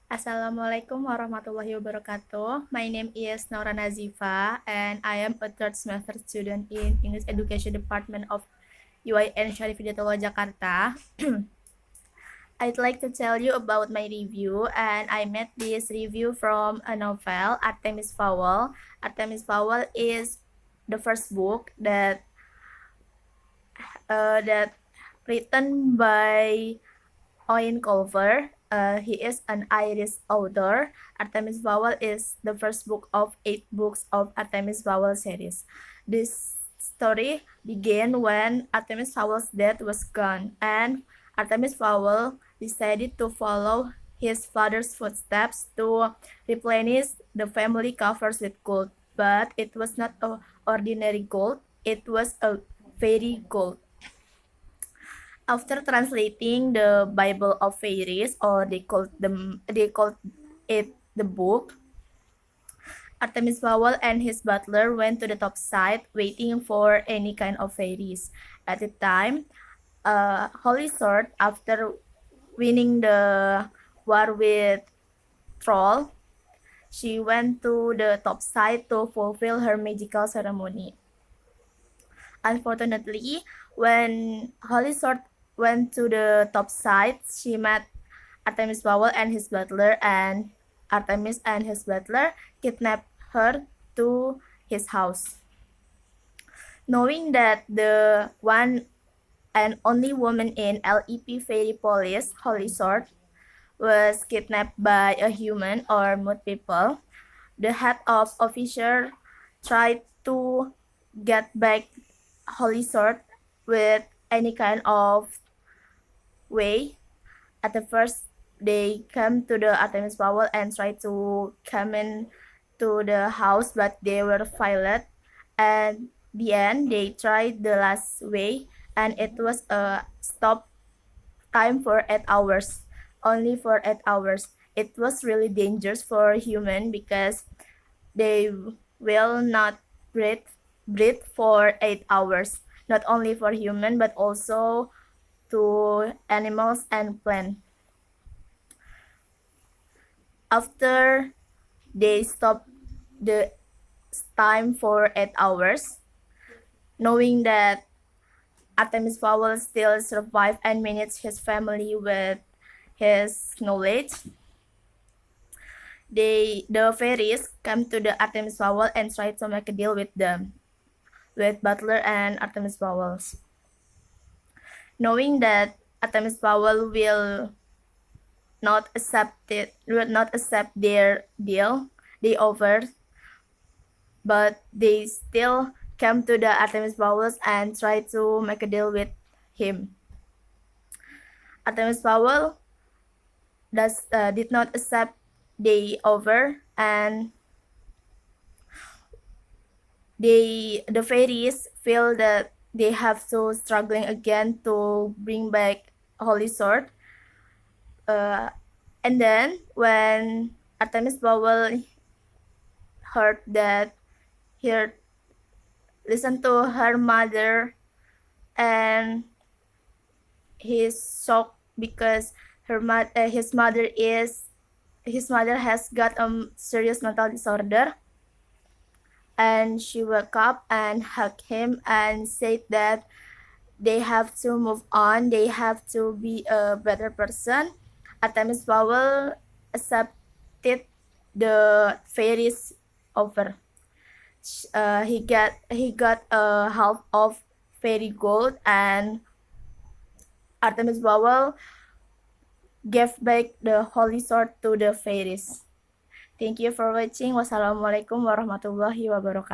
Assalamualaikum warahmatullahi wabarakatuh. My name is Naurah Nazhifah and I am a third semester student in English Education Department of UIN Syarif Hidayatullah Jakarta. I'd like to tell you about my review, and I made this review from a novel, Artemis Fowl. Artemis Fowl is the first book that written by Owen Culver. He is an Irish author. Artemis Fowl is the first book of 8 books of Artemis Fowl series. This story began when Artemis Fowl's dad was gone, and Artemis Fowl decided to follow his father's footsteps to replenish the family coffers with gold. But it was not an ordinary gold, it was a fairy gold. After translating the Bible of fairies, or they called it the book, Artemis Fowl and his butler went to the top side, waiting for any kind of fairies. At the time, Holy Sword, after winning the war with Troll, she went to the top side to fulfill her magical ceremony. Unfortunately, when Holy Sword went to the top side, she met Artemis Fowl and his butler, and Artemis and his butler kidnapped her to his house. Knowing that the one and only woman in LEP Fairy Police, Holy Sword, was kidnapped by a human or mood people, the head of officer tried to get back Holy Sword with any kind of way. At the first, they came to the Artemis Fowl and tried to come in to the house, but they were failed. And the end, they tried the last way, and it was a stop time for 8 hours, only for 8 hours. It was really dangerous for human because they will not breathe for 8 hours, not only for human but also to animals and plants. After they stopped the time for 8 hours, knowing that Artemis Fowl still survived and managed his family with his knowledge, the fairies came to the Artemis Fowl and tried to make a deal with them, with Butler and Artemis Fowls. Knowing that Artemis Fowl will not accept their deal they offered, but they still came to the Artemis Fowls and tried to make a deal with him. Artemis Fowl did not accept the offer, and the fairies feel that they have to struggling again to bring back Holy Sword. And then when Artemis Fowl heard that, listened to her mother, and he's shocked because his mother has got a serious mental disorder. And she woke up and hugged him and said that they have to move on, they have to be a better person. Artemis Fowl accepted the fairies offer. He got a half of fairy gold, and Artemis Fowl gave back the holy sword to the fairies. Thank you for watching. Wassalamualaikum warahmatullahi wabarakatuh.